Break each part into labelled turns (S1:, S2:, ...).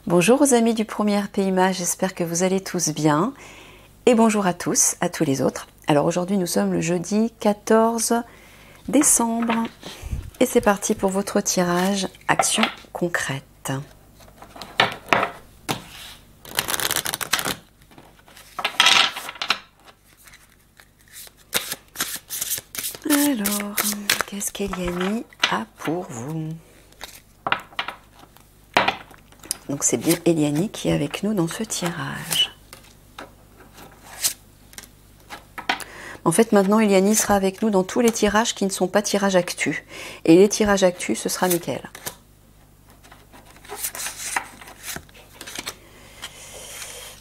S1: Bonjour aux amis du Premier PIMA, j'espère que vous allez tous bien. Et bonjour à tous, à tous les autres. Alors aujourd'hui nous sommes le jeudi 14 décembre. Et c'est parti pour votre tirage Action concrète. Alors, qu'est-ce qu'Eliani a pour vous? Donc c'est bien Eliani qui est avec nous dans ce tirage. En fait, maintenant, Eliani sera avec nous dans tous les tirages qui ne sont pas tirages actus. Et les tirages actus, ce sera Mickaël.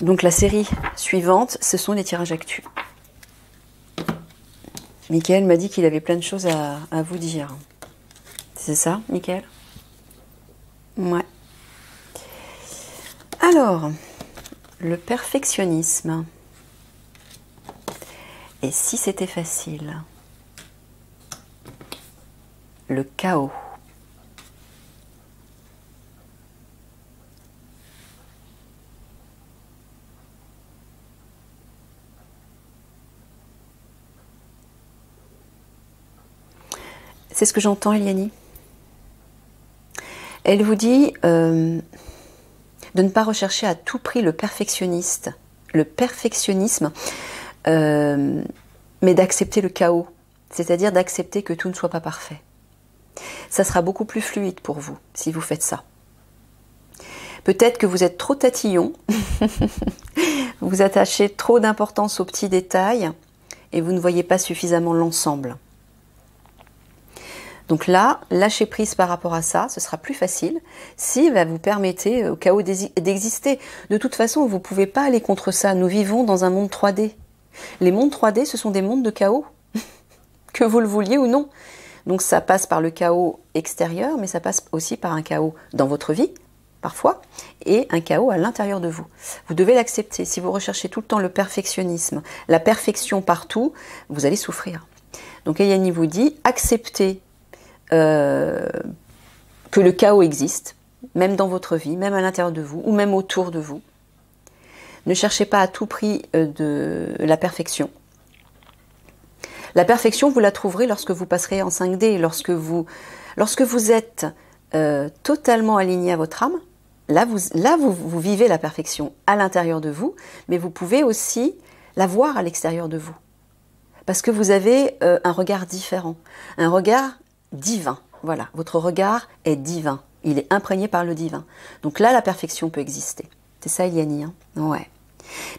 S1: Donc la série suivante, ce sont les tirages actus. Mickaël m'a dit qu'il avait plein de choses à vous dire. C'est ça, Mickaël? Ouais. Alors, le perfectionnisme. Et si c'était facile? Le chaos. C'est ce que j'entends, Eliani. Elle vous dit de ne pas rechercher à tout prix le perfectionnisme, mais d'accepter le chaos, c'est-à-dire d'accepter que tout ne soit pas parfait. Ça sera beaucoup plus fluide pour vous si vous faites ça. Peut-être que vous êtes trop tatillon, vous attachez trop d'importance aux petits détails et vous ne voyez pas suffisamment l'ensemble. Donc là, lâcher prise par rapport à ça, ce sera plus facile si vous permettez au chaos d'exister. De toute façon, vous ne pouvez pas aller contre ça. Nous vivons dans un monde 3D. Les mondes 3D, ce sont des mondes de chaos, que vous le vouliez ou non. Donc ça passe par le chaos extérieur, mais ça passe aussi par un chaos dans votre vie, parfois, et un chaos à l'intérieur de vous. Vous devez l'accepter. Si vous recherchez tout le temps le perfectionnisme, la perfection partout, vous allez souffrir. Donc Eliani vous dit, acceptez que le chaos existe, même dans votre vie, même à l'intérieur de vous, ou même autour de vous. Ne cherchez pas à tout prix de la perfection. La perfection, vous la trouverez lorsque vous passerez en 5D, lorsque vous êtes totalement aligné à votre âme. Là, vous vivez la perfection à l'intérieur de vous, mais vous pouvez aussi la voir à l'extérieur de vous. Parce que vous avez un regard différent, un regard divin. Voilà, votre regard est divin. Il est imprégné par le divin. Donc là, la perfection peut exister. C'est ça, Eliani, hein? Ouais.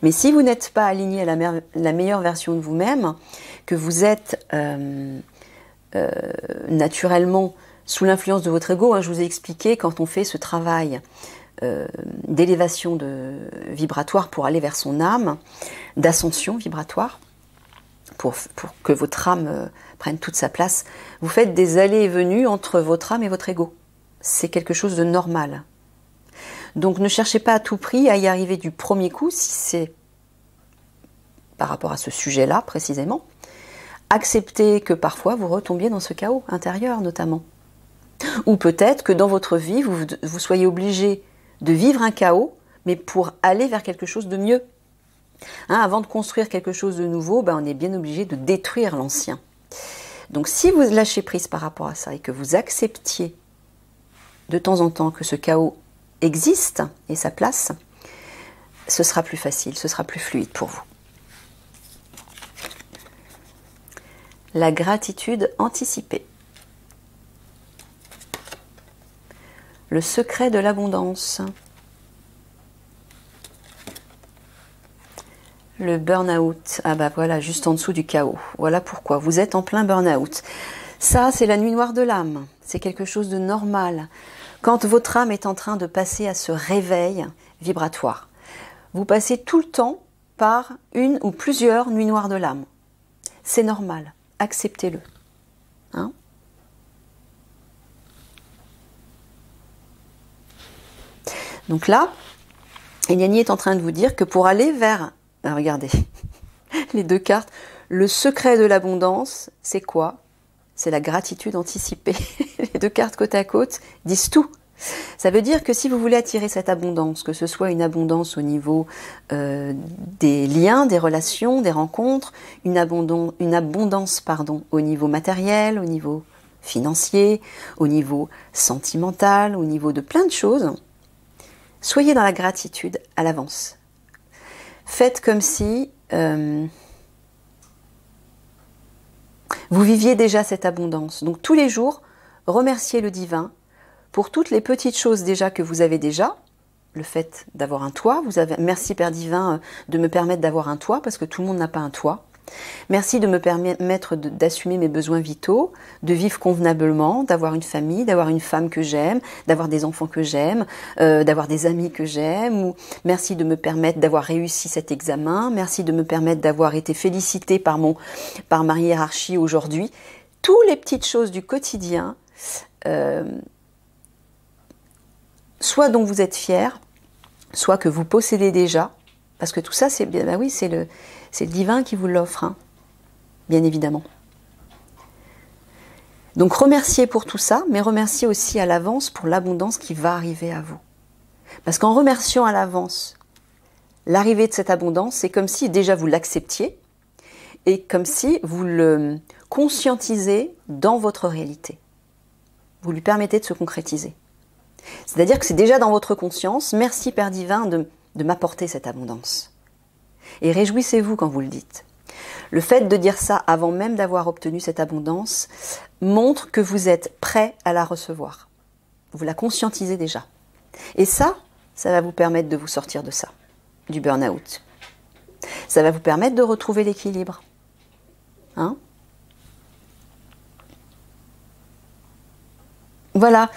S1: Mais si vous n'êtes pas aligné à la meilleure version de vous-même, que vous êtes naturellement sous l'influence de votre ego, hein, je vous ai expliqué, quand on fait ce travail d'élévation vibratoire pour aller vers son âme, d'ascension vibratoire, pour que votre âme prenne toute sa place, vous faites des allées et venues entre votre âme et votre ego. C'est quelque chose de normal. Donc ne cherchez pas à tout prix à y arriver du premier coup, si c'est par rapport à ce sujet-là précisément. Acceptez que parfois vous retombiez dans ce chaos intérieur notamment. Ou peut-être que dans votre vie, vous soyez obligé de vivre un chaos, mais pour aller vers quelque chose de mieux. Hein, avant de construire quelque chose de nouveau, on est bien obligé de détruire l'ancien. Donc si vous lâchez prise par rapport à ça et que vous acceptiez de temps en temps que ce chaos existe et sa place, ce sera plus facile, ce sera plus fluide pour vous. La gratitude anticipée. Le secret de l'abondance. Le burn-out. Ah voilà, juste en dessous du chaos. Voilà pourquoi. Vous êtes en plein burn-out. Ça, c'est la nuit noire de l'âme. C'est quelque chose de normal. Quand votre âme est en train de passer à ce réveil vibratoire, vous passez tout le temps par une ou plusieurs nuits noires de l'âme. C'est normal. Acceptez-le. Hein? Donc là, Eliani est en train de vous dire que pour aller vers... regardez, les deux cartes. Le secret de l'abondance, c'est quoi? C'est la gratitude anticipée. Les deux cartes côte à côte disent tout. Ça veut dire que si vous voulez attirer cette abondance, que ce soit une abondance au niveau des liens, des relations, des rencontres, une abondance au niveau matériel, au niveau financier, au niveau sentimental, au niveau de plein de choses, soyez dans la gratitude à l'avance. Faites comme si vous viviez déjà cette abondance. Donc tous les jours, remerciez le divin pour toutes les petites choses déjà que vous avez déjà. Le fait d'avoir un toit, merci Père Divin de me permettre d'avoir un toit, parce que tout le monde n'a pas un toit. Merci de me permettre d'assumer mes besoins vitaux, de vivre convenablement, d'avoir une famille, d'avoir une femme que j'aime, d'avoir des enfants que j'aime, d'avoir des amis que j'aime. Ou merci de me permettre d'avoir réussi cet examen. Merci de me permettre d'avoir été félicitée par ma hiérarchie aujourd'hui. Toutes les petites choses du quotidien, soit dont vous êtes fiers, soit que vous possédez déjà, parce que tout ça, c'est le divin qui vous l'offre, hein, bien évidemment. Donc remerciez pour tout ça, mais remerciez aussi à l'avance pour l'abondance qui va arriver à vous. Parce qu'en remerciant à l'avance l'arrivée de cette abondance, c'est comme si déjà vous l'acceptiez, et comme si vous le conscientisez dans votre réalité. Vous lui permettez de se concrétiser. C'est-à-dire que c'est déjà dans votre conscience. Merci Père Divin de m'apporter cette abondance. Et réjouissez-vous quand vous le dites. Le fait de dire ça avant même d'avoir obtenu cette abondance montre que vous êtes prêt à la recevoir. Vous la conscientisez déjà. Et ça va vous permettre de vous sortir de ça, du burn-out. Ça va vous permettre de retrouver l'équilibre. Hein ? Voilà.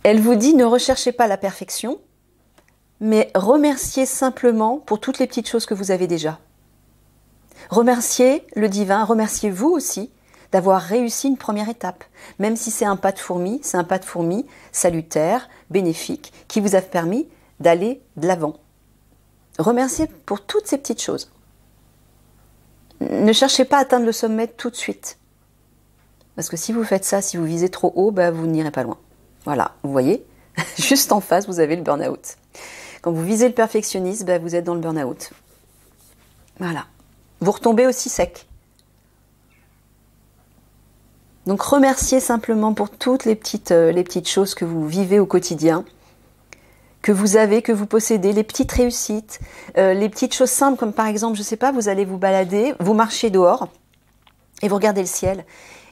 S1: Elle vous dit, ne recherchez pas la perfection, mais remerciez simplement pour toutes les petites choses que vous avez déjà. Remerciez le divin, remerciez-vous aussi d'avoir réussi une première étape. Même si c'est un pas de fourmi, c'est un pas de fourmi salutaire, bénéfique, qui vous a permis d'aller de l'avant. Remerciez pour toutes ces petites choses. Ne cherchez pas à atteindre le sommet tout de suite. Parce que si vous faites ça, si vous visez trop haut, vous n'irez pas loin. Voilà, vous voyez, juste en face, vous avez le burn-out. Quand vous visez le perfectionnisme, vous êtes dans le burn-out. Voilà. Vous retombez aussi sec. Donc remerciez simplement pour toutes les petites choses que vous vivez au quotidien, que vous avez, que vous possédez, les petites réussites, les petites choses simples, comme par exemple, je ne sais pas, vous allez vous balader, vous marchez dehors et vous regardez le ciel.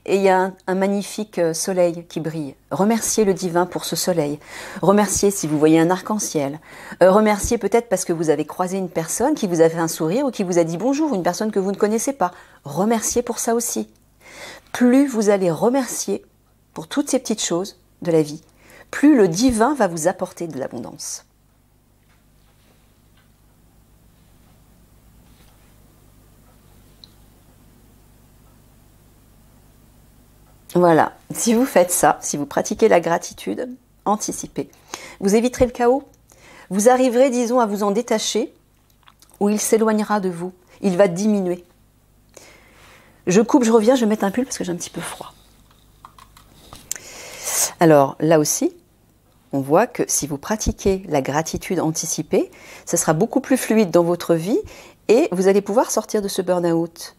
S1: Et il y a un magnifique soleil qui brille. Remerciez le divin pour ce soleil. Remerciez si vous voyez un arc-en-ciel. Remerciez peut-être parce que vous avez croisé une personne qui vous a fait un sourire ou qui vous a dit bonjour, une personne que vous ne connaissez pas. Remerciez pour ça aussi. Plus vous allez remercier pour toutes ces petites choses de la vie, plus le divin va vous apporter de l'abondance. Voilà, si vous faites ça, si vous pratiquez la gratitude, anticipez. Vous éviterez le chaos. Vous arriverez, disons, à vous en détacher, ou il s'éloignera de vous. Il va diminuer. Je coupe, je reviens, je vais mettre un pull parce que j'ai un petit peu froid. Alors, là aussi, on voit que si vous pratiquez la gratitude anticipée, ça sera beaucoup plus fluide dans votre vie et vous allez pouvoir sortir de ce burn-out.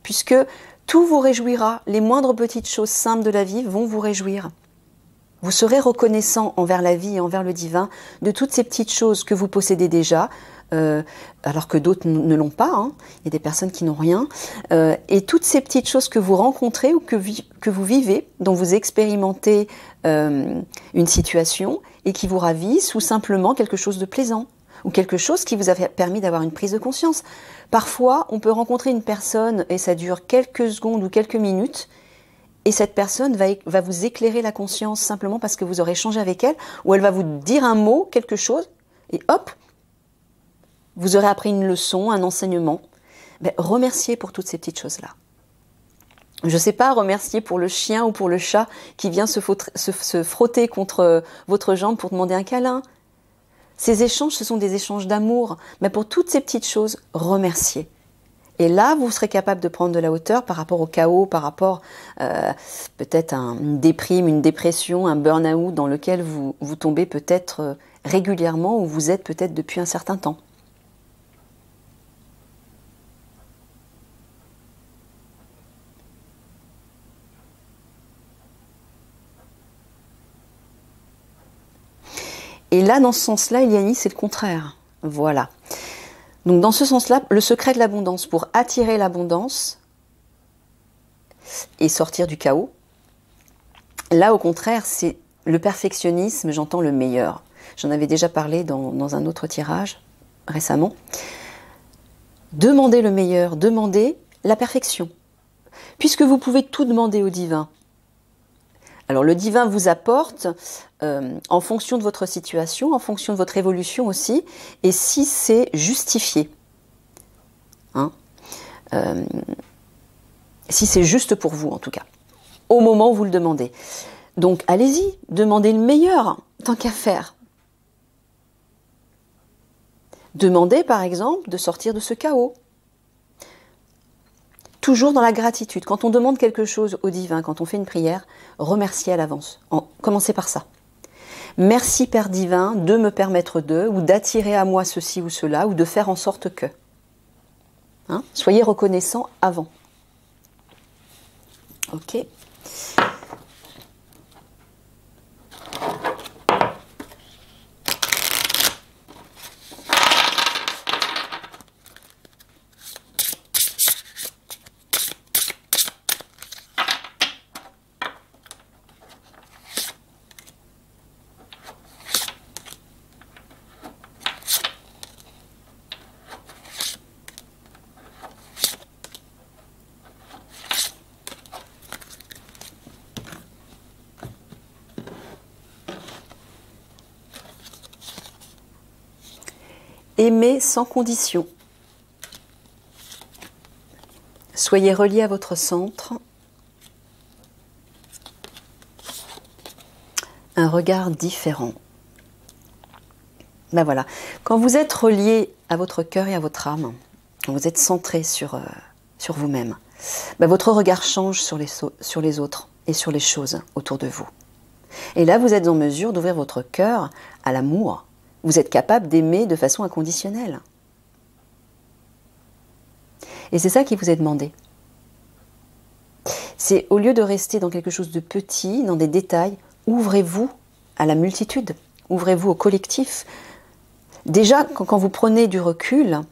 S1: Puisque tout vous réjouira, les moindres petites choses simples de la vie vont vous réjouir. Vous serez reconnaissant envers la vie et envers le divin de toutes ces petites choses que vous possédez déjà, alors que d'autres ne l'ont pas. Hein. Il y a des personnes qui n'ont rien. Et toutes ces petites choses que vous rencontrez ou que vous vivez, dont vous expérimentez une situation et qui vous ravissent, ou simplement quelque chose de plaisant, ou quelque chose qui vous a permis d'avoir une prise de conscience. Parfois, on peut rencontrer une personne et ça dure quelques secondes ou quelques minutes, et cette personne va vous éclairer la conscience simplement parce que vous aurez échangé avec elle, ou elle va vous dire un mot, quelque chose, et hop, vous aurez appris une leçon, un enseignement. Remerciez pour toutes ces petites choses-là. Je ne sais pas, remercier pour le chien ou pour le chat qui vient se frotter contre votre jambe pour demander un câlin. Ces échanges, ce sont des échanges d'amour. Mais pour toutes ces petites choses, remerciez. Et là, vous serez capable de prendre de la hauteur par rapport au chaos, par rapport peut-être à une déprime, une dépression, un burn-out dans lequel vous tombez peut-être régulièrement ou vous êtes peut-être depuis un certain temps. Et là, dans ce sens-là, Eliani, c'est le contraire. Voilà. Donc, dans ce sens-là, le secret de l'abondance, pour attirer l'abondance et sortir du chaos, là, au contraire, c'est le perfectionnisme, j'entends le meilleur. J'en avais déjà parlé dans un autre tirage récemment. Demandez le meilleur, demandez la perfection. Puisque vous pouvez tout demander au divin. Alors le divin vous apporte en fonction de votre situation, en fonction de votre évolution aussi, et si c'est justifié. Hein, si c'est juste pour vous en tout cas, au moment où vous le demandez. Donc allez-y, demandez le meilleur, tant qu'à faire. Demandez par exemple de sortir de ce chaos. Toujours dans la gratitude. Quand on demande quelque chose au divin, quand on fait une prière, remerciez à l'avance. Commencez par ça. Merci Père divin de me permettre de, ou d'attirer à moi ceci ou cela, ou de faire en sorte que. Hein? Soyez reconnaissant avant. Ok. Aimez sans condition. Soyez relié à votre centre. Un regard différent. Ben voilà. Quand vous êtes relié à votre cœur et à votre âme, quand vous êtes centré sur vous-même, ben votre regard change sur les autres et sur les choses autour de vous. Et là, vous êtes en mesure d'ouvrir votre cœur à l'amour. Vous êtes capable d'aimer de façon inconditionnelle. Et c'est ça qui vous est demandé. C'est au lieu de rester dans quelque chose de petit, dans des détails, ouvrez-vous à la multitude, ouvrez-vous au collectif. Déjà, quand vous prenez du recul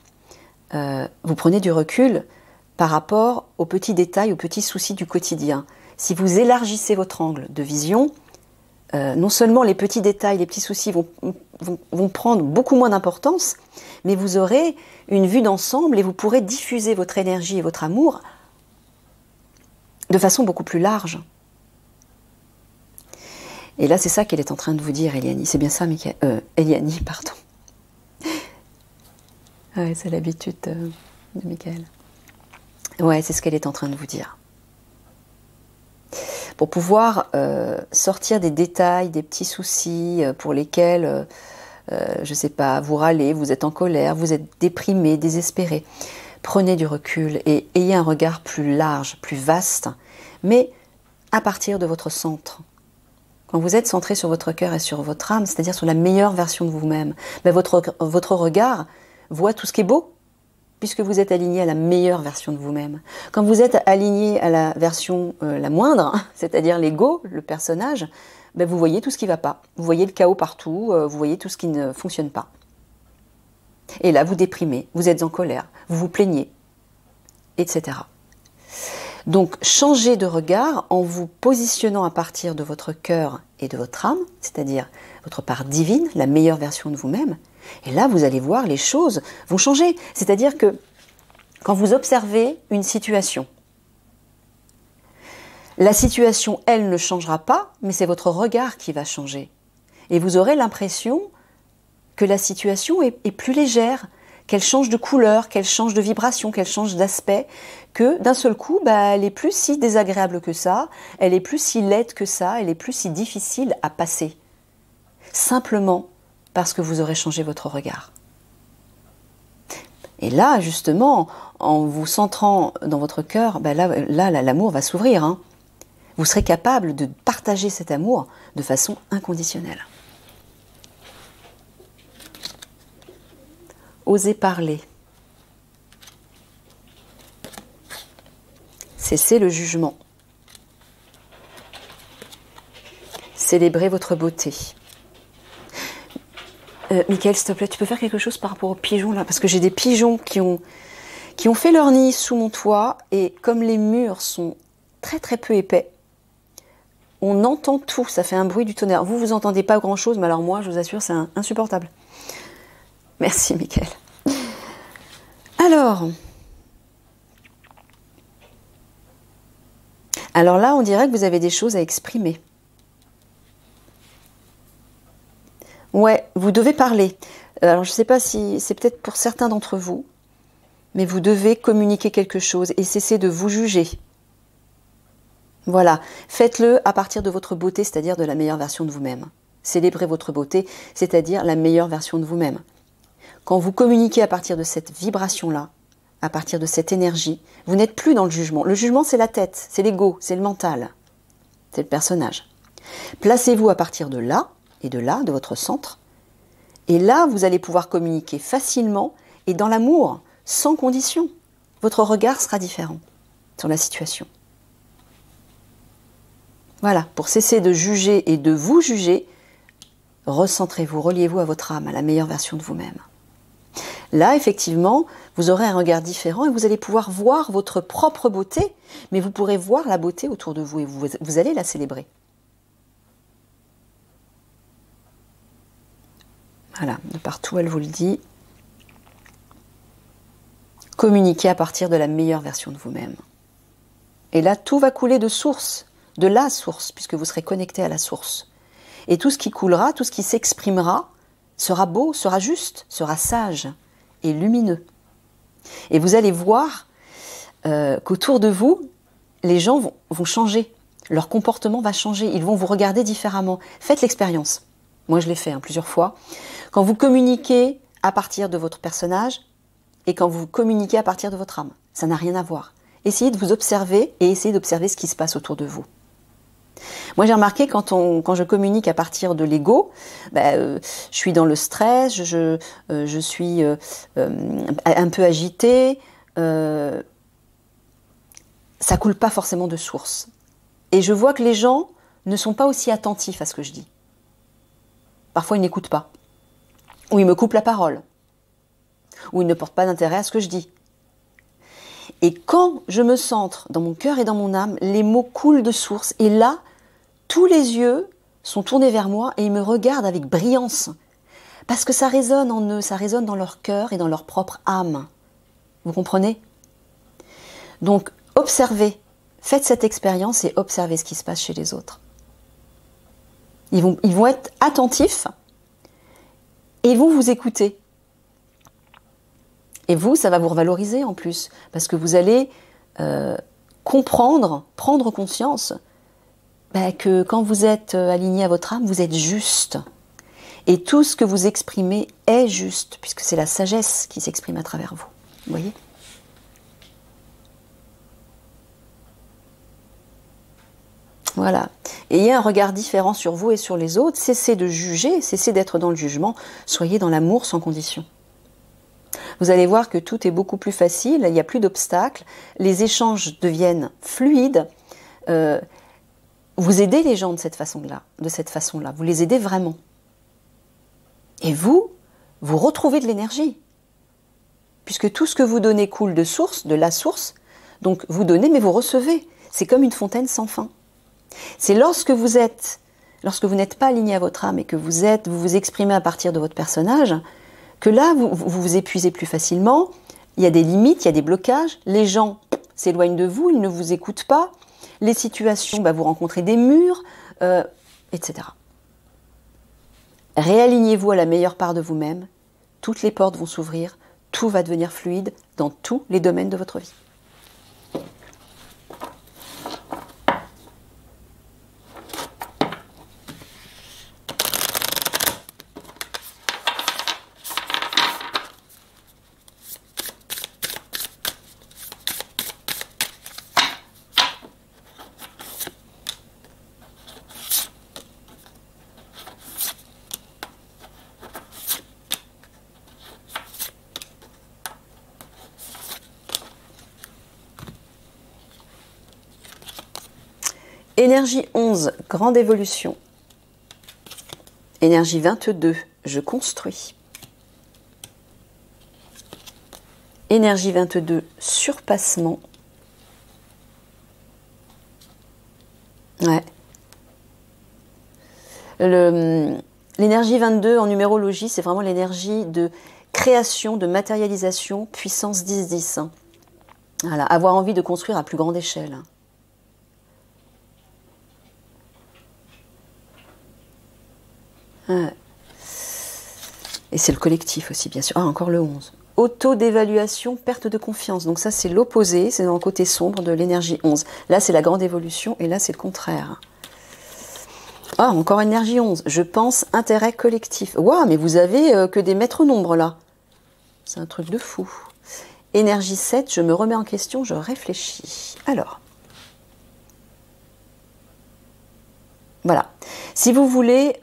S1: par rapport aux petits détails, aux petits soucis du quotidien. Si vous élargissez votre angle de vision, non seulement les petits détails, les petits soucis vont prendre beaucoup moins d'importance, mais vous aurez une vue d'ensemble et vous pourrez diffuser votre énergie et votre amour de façon beaucoup plus large. Et là, c'est ça qu'elle est en train de vous dire, Eliani. C'est bien ça, Eliani, pardon. Ouais, c'est l'habitude de Michael. Ouais, c'est ce qu'elle est en train de vous dire. Pour pouvoir sortir des détails, des petits soucis pour lesquels, je ne sais pas, vous râlez, vous êtes en colère, vous êtes déprimé, désespéré. Prenez du recul et ayez un regard plus large, plus vaste, mais à partir de votre centre. Quand vous êtes centré sur votre cœur et sur votre âme, c'est-à-dire sur la meilleure version de vous-même, ben votre regard voit tout ce qui est beau, puisque vous êtes aligné à la meilleure version de vous-même. Quand vous êtes aligné à la version la moindre, c'est-à-dire l'ego, le personnage, ben vous voyez tout ce qui ne va pas. Vous voyez le chaos partout, vous voyez tout ce qui ne fonctionne pas. Et là, vous déprimez, vous êtes en colère, vous vous plaignez, etc. Donc, changez de regard en vous positionnant à partir de votre cœur et de votre âme, c'est-à-dire votre part divine, la meilleure version de vous-même. Et là, vous allez voir, les choses vont changer. C'est-à-dire que quand vous observez une situation, la situation, elle, ne changera pas, mais c'est votre regard qui va changer. Et vous aurez l'impression que la situation est plus légère, qu'elle change de couleur, qu'elle change de vibration, qu'elle change d'aspect, que d'un seul coup, elle est plus si désagréable que ça, elle est plus si laide que ça, elle est plus si difficile à passer. Simplement parce que vous aurez changé votre regard. Et là, justement, en vous centrant dans votre cœur, ben là, l'amour va s'ouvrir. Hein. Vous serez capable de partager cet amour de façon inconditionnelle. Osez parler. Cessez le jugement. Célébrez votre beauté. Michael, s'il te plaît, tu peux faire quelque chose par rapport aux pigeons là? Parce que j'ai des pigeons qui ont fait leur nid sous mon toit et comme les murs sont très très peu épais, on entend tout, ça fait un bruit du tonnerre. Vous entendez pas grand chose, mais alors moi, je vous assure, c'est insupportable. Merci, Michael. Alors là, on dirait que vous avez des choses à exprimer. Ouais, vous devez parler. Alors, je ne sais pas si c'est peut-être pour certains d'entre vous, mais vous devez communiquer quelque chose et cesser de vous juger. Voilà, faites-le à partir de votre beauté, c'est-à-dire de la meilleure version de vous-même. Célébrez votre beauté, c'est-à-dire la meilleure version de vous-même. Quand vous communiquez à partir de cette vibration-là, à partir de cette énergie, vous n'êtes plus dans le jugement. Le jugement, c'est la tête, c'est l'ego, c'est le mental, c'est le personnage. Placez-vous à partir de là, et de là, de votre centre, et là, vous allez pouvoir communiquer facilement et dans l'amour, sans condition. Votre regard sera différent sur la situation. Voilà, pour cesser de juger et de vous juger, recentrez-vous, reliez-vous à votre âme, à la meilleure version de vous-même. Là, effectivement, vous aurez un regard différent et vous allez pouvoir voir votre propre beauté, mais vous pourrez voir la beauté autour de vous et vous allez la célébrer. Voilà, de partout, elle vous le dit. Communiquez à partir de la meilleure version de vous-même. Et là, tout va couler de source, de la source, puisque vous serez connecté à la source. Et tout ce qui coulera, tout ce qui s'exprimera, sera beau, sera juste, sera sage et lumineux. Et vous allez voir qu'autour de vous, les gens vont changer. Leur comportement va changer. Ils vont vous regarder différemment. Faites l'expérience. Moi, je l'ai fait plusieurs fois. Quand vous communiquez à partir de votre personnage et quand vous communiquez à partir de votre âme, ça n'a rien à voir. Essayez de vous observer et essayez d'observer ce qui se passe autour de vous. Moi, j'ai remarqué quand je communique à partir de l'ego, je suis dans le stress, je suis un peu agitée, ça coule pas forcément de source. Et je vois que les gens ne sont pas aussi attentifs à ce que je dis. Parfois, ils n'écoutent pas. Ou ils me coupent la parole. Ou ils ne portent pas d'intérêt à ce que je dis. Et quand je me centre dans mon cœur et dans mon âme, les mots coulent de source. Et là, tous les yeux sont tournés vers moi et ils me regardent avec brillance. Parce que ça résonne en eux, ça résonne dans leur cœur et dans leur propre âme. Vous comprenez? Donc, observez. Faites cette expérience et observez ce qui se passe chez les autres. Ils vont être attentifs et ils vont vous écouter. Et vous, ça va vous revaloriser en plus, parce que vous allez comprendre, prendre conscience que quand vous êtes aligné à votre âme, vous êtes juste. Et tout ce que vous exprimez est juste, puisque c'est la sagesse qui s'exprime à travers vous. Vous voyez ? Voilà. Et il y a un regard différent sur vous et sur les autres. Cessez de juger, cessez d'être dans le jugement. Soyez dans l'amour sans condition. Vous allez voir que tout est beaucoup plus facile, il n'y a plus d'obstacles, les échanges deviennent fluides. Vous aidez les gens de cette façon-là, vous les aidez vraiment. Et vous retrouvez de l'énergie. Puisque tout ce que vous donnez coule de source, de la source, donc vous donnez mais vous recevez. C'est comme une fontaine sans fin. C'est lorsque vous n'êtes pas aligné à votre âme et que vous vous exprimez à partir de votre personnage, que là, vous vous épuisez plus facilement, il y a des limites, il y a des blocages, les gens s'éloignent de vous, ils ne vous écoutent pas, les situations, vous rencontrez des murs, etc. Réalignez-vous à la meilleure part de vous-même, toutes les portes vont s'ouvrir, tout va devenir fluide dans tous les domaines de votre vie. Énergie 11, grande évolution. Énergie 22, je construis. Énergie 22, surpassement. Ouais. L'énergie 22 en numérologie, c'est vraiment l'énergie de création, de matérialisation, puissance 10-10. Voilà, avoir envie de construire à plus grande échelle. Ouais. Et c'est le collectif aussi, bien sûr. Ah, encore le 11. Auto-dévaluation, perte de confiance. Donc ça, c'est l'opposé, c'est dans le côté sombre de l'énergie 11. Là, c'est la grande évolution, et là, c'est le contraire. Ah, encore énergie 11. Je pense intérêt collectif. Waouh, mais vous avez que des maîtres nombres, là. C'est un truc de fou. Énergie 7, je me remets en question, je réfléchis. Alors. Voilà. Si vous voulez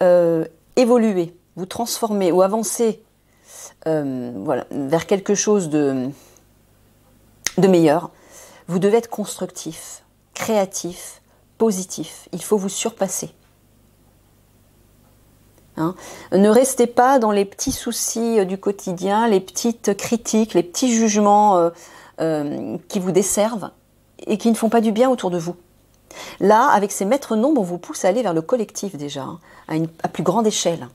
S1: évoluer, vous transformer ou avancer voilà, vers quelque chose de meilleur, vous devez être constructif, créatif, positif. Il faut vous surpasser. Hein. Ne restez pas dans les petits soucis du quotidien, les petites critiques, les petits jugements qui vous desservent et qui ne font pas du bien autour de vous. Là, avec ces maîtres nombres, on vous pousse à aller vers le collectif déjà, hein, à plus grande échelle.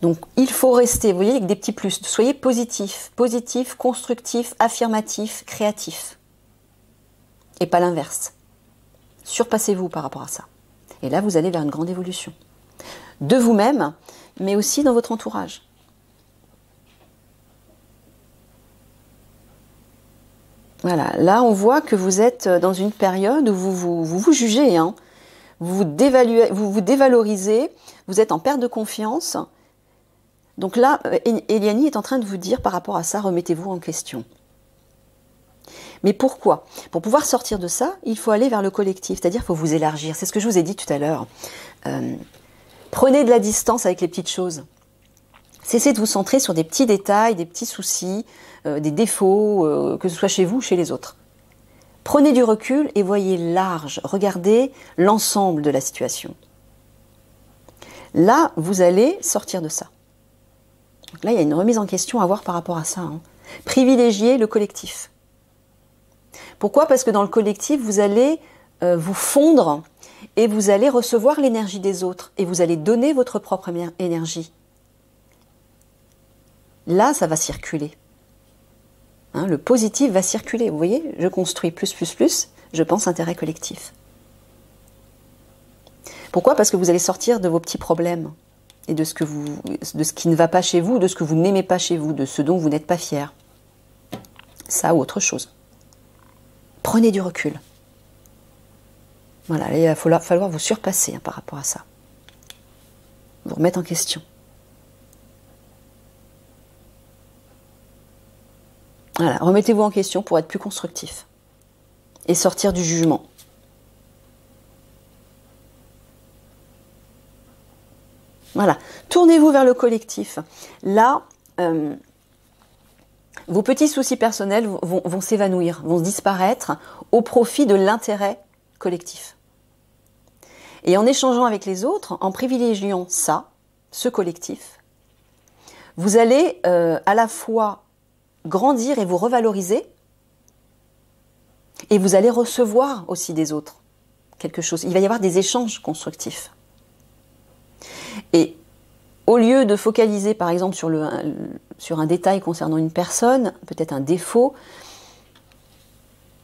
S1: Donc, il faut rester, vous voyez, avec des petits plus. Soyez positif, positif, constructif, affirmatif, créatif. Et pas l'inverse. Surpassez-vous par rapport à ça. Et là, vous allez vers une grande évolution. De vous-même, mais aussi dans votre entourage. Voilà, là, on voit que vous êtes dans une période où vous jugez, hein. Vous vous dévalorisez, vous êtes en perte de confiance. Donc là, Eliani est en train de vous dire par rapport à ça, remettez-vous en question. Mais pourquoi? Pour pouvoir sortir de ça, il faut aller vers le collectif, c'est-à-dire qu'il faut vous élargir. C'est ce que je vous ai dit tout à l'heure. Prenez de la distance avec les petites choses. Cessez de vous centrer sur des petits détails, des petits soucis, des défauts, que ce soit chez vous ou chez les autres. Prenez du recul et voyez large. Regardez l'ensemble de la situation. Là, vous allez sortir de ça. Donc là, il y a une remise en question à voir par rapport à ça. Hein. Privilégiez le collectif. Pourquoi? Parce que dans le collectif, vous allez vous fondre et vous allez recevoir l'énergie des autres et vous allez donner votre propre énergie. Là, ça va circuler. Hein, le positif va circuler. Vous voyez, je construis plus, je pense intérêt collectif. Pourquoi? Parce que vous allez sortir de vos petits problèmes et de ce qui ne va pas chez vous, de ce que vous n'aimez pas chez vous, de ce dont vous n'êtes pas fier. Ça ou autre chose. Prenez du recul. Voilà, il va falloir vous surpasser hein, par rapport à ça. Vous remettre en question. Voilà, remettez-vous en question pour être plus constructif. Et sortir du jugement. Voilà, tournez-vous vers le collectif. Là, vos petits soucis personnels vont s'évanouir, vont disparaître au profit de l'intérêt collectif. Et en échangeant avec les autres, en privilégiant ça, ce collectif, vous allez à la fois grandir et vous revaloriser, et vous allez recevoir aussi des autres quelque chose. Il va y avoir des échanges constructifs. Et au lieu de focaliser par exemple sur un détail concernant une personne, peut-être un défaut,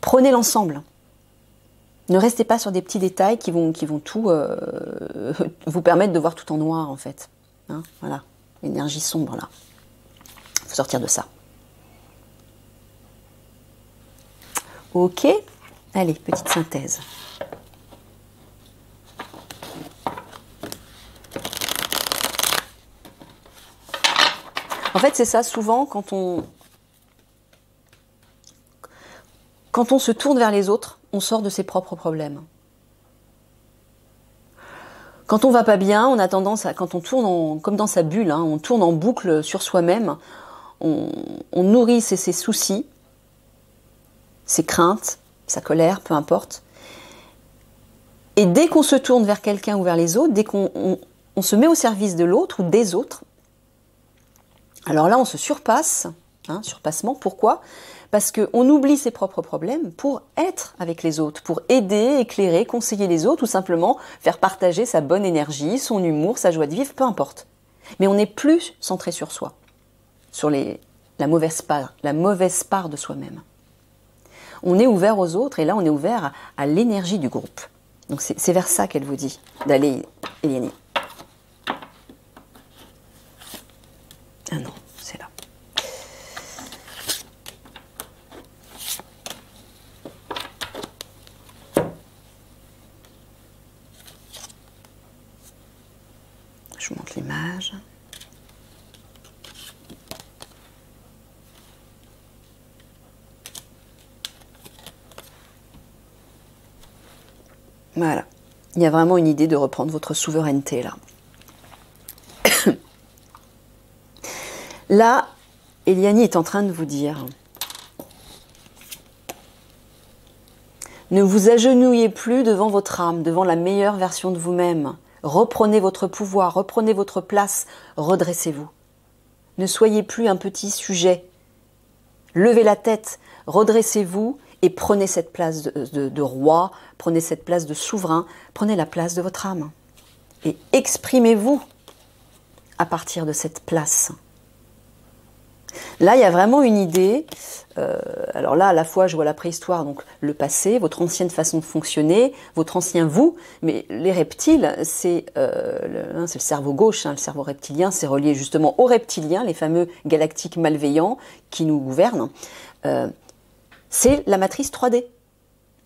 S1: prenez l'ensemble. Ne restez pas sur des petits détails qui vont tout vous permettre de voir tout en noir en fait. Hein, voilà, l'énergie sombre là. Il faut sortir de ça. Ok, allez, petite synthèse. En fait, c'est ça, souvent, quand on se tourne vers les autres, on sort de ses propres problèmes. Quand on va pas bien, on a tendance à, quand on tourne comme dans sa bulle, hein, on tourne en boucle sur soi-même, on nourrit ses soucis, ses craintes, sa colère, peu importe, Et dès qu'on se tourne vers quelqu'un ou vers les autres, dès qu'on se met au service de l'autre ou des autres, alors là on se surpasse, hein, surpassement, pourquoi? Parce qu'on oublie ses propres problèmes pour être avec les autres, pour aider, éclairer, conseiller les autres, ou simplement faire partager sa bonne énergie, son humour, sa joie de vivre, peu importe. Mais on n'est plus centré sur soi, sur la mauvaise part de soi-même. On est ouvert aux autres, et là on est ouvert à l'énergie du groupe. Donc c'est vers ça qu'elle vous dit d'aller, Eliane. Ah non, c'est là. Je vous montre l'image. Voilà. Il y a vraiment une idée de reprendre votre souveraineté là. Là, Eliane est en train de vous dire, ne vous agenouillez plus devant votre âme, devant la meilleure version de vous-même. Reprenez votre pouvoir, reprenez votre place, redressez-vous. Ne soyez plus un petit sujet. Levez la tête, redressez-vous et prenez cette place de roi, prenez cette place de souverain, prenez la place de votre âme. Et exprimez-vous à partir de cette place. Là, il y a vraiment une idée, alors là, à la fois, je vois la préhistoire, donc le passé, votre ancienne façon de fonctionner, votre ancien vous, mais les reptiles, c'est le cerveau gauche, hein, le cerveau reptilien, c'est relié justement aux reptiliens, les fameux galactiques malveillants qui nous gouvernent. C'est la matrice 3D,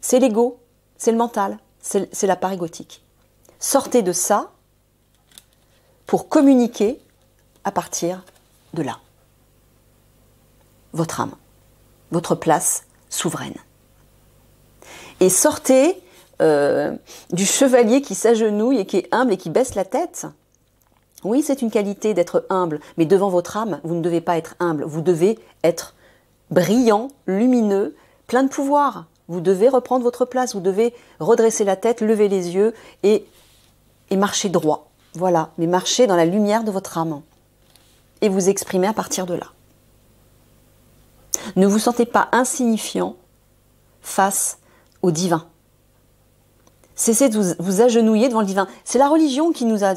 S1: c'est l'ego, c'est le mental, c'est l'appareil gothique. Sortez de ça pour communiquer à partir de là. Votre âme, votre place souveraine. Et sortez du chevalier qui s'agenouille et qui est humble et qui baisse la tête. Oui, c'est une qualité d'être humble, mais devant votre âme, vous ne devez pas être humble, vous devez être brillant, lumineux, plein de pouvoir. Vous devez reprendre votre place, vous devez redresser la tête, lever les yeux et marcher droit. Voilà, mais marcher dans la lumière de votre âme et vous exprimer à partir de là. Ne vous sentez pas insignifiant face au divin. Cessez de vous agenouiller devant le divin. C'est la religion qui nous a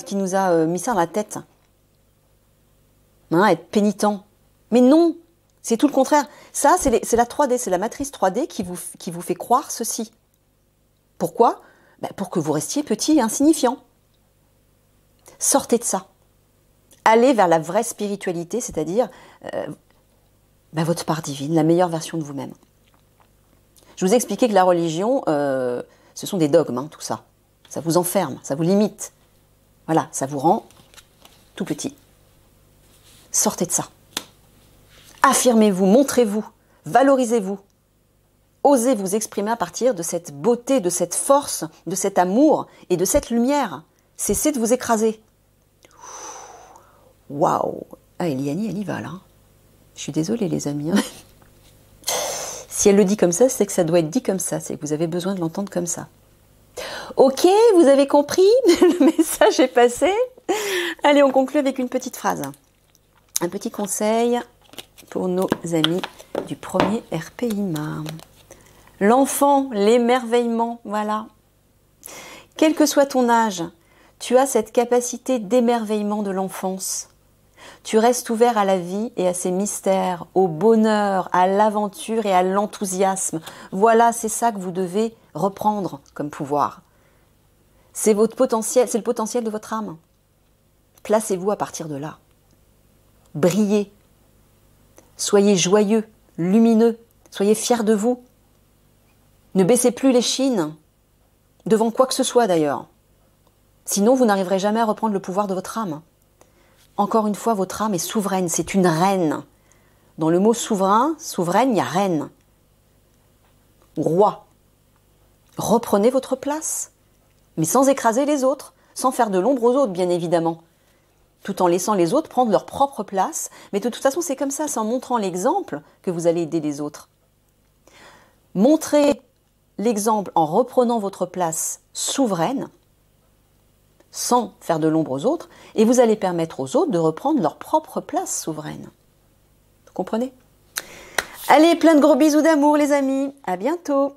S1: mis ça dans la tête. Hein, être pénitent. Mais non, c'est tout le contraire. Ça, c'est la 3D, c'est la matrice 3D qui vous fait croire ceci. Pourquoi? Pour que vous restiez petit et insignifiant. Sortez de ça. Allez vers la vraie spiritualité, c'est-à-dire votre part divine, la meilleure version de vous-même. Je vous ai expliqué que la religion, ce sont des dogmes, hein, tout ça. Ça vous enferme, ça vous limite. Voilà, ça vous rend tout petit. Sortez de ça. Affirmez-vous, montrez-vous, valorisez-vous. Osez vous exprimer à partir de cette beauté, de cette force, de cet amour et de cette lumière. Cessez de vous écraser. Waouh! Ah, Eliane, elle y va là. Je suis désolée les amis. Hein. Si elle le dit comme ça, c'est que ça doit être dit comme ça. C'est que vous avez besoin de l'entendre comme ça. Ok, vous avez compris? Le message est passé. Allez, on conclut avec une petite phrase. Un petit conseil pour nos amis du premier RPIMA. L'enfant, l'émerveillement, voilà. Quel que soit ton âge, tu as cette capacité d'émerveillement de l'enfance. Tu restes ouvert à la vie et à ses mystères, au bonheur, à l'aventure et à l'enthousiasme. Voilà, c'est ça que vous devez reprendre comme pouvoir. C'est votre potentiel, c'est le potentiel de votre âme. Placez-vous à partir de là. Brillez. Soyez joyeux, lumineux. Soyez fiers de vous. Ne baissez plus les chines, devant quoi que ce soit d'ailleurs. Sinon, vous n'arriverez jamais à reprendre le pouvoir de votre âme. Encore une fois, votre âme est souveraine, c'est une reine. Dans le mot souverain, souveraine, il y a reine. Roi. Reprenez votre place, mais sans écraser les autres, sans faire de l'ombre aux autres, bien évidemment. Tout en laissant les autres prendre leur propre place. Mais de toute façon, c'est comme ça, c'est en montrant l'exemple que vous allez aider les autres. Montrez l'exemple en reprenant votre place souveraine, sans faire de l'ombre aux autres, et vous allez permettre aux autres de reprendre leur propre place souveraine. Vous comprenez? Allez, plein de gros bisous d'amour les amis, à bientôt!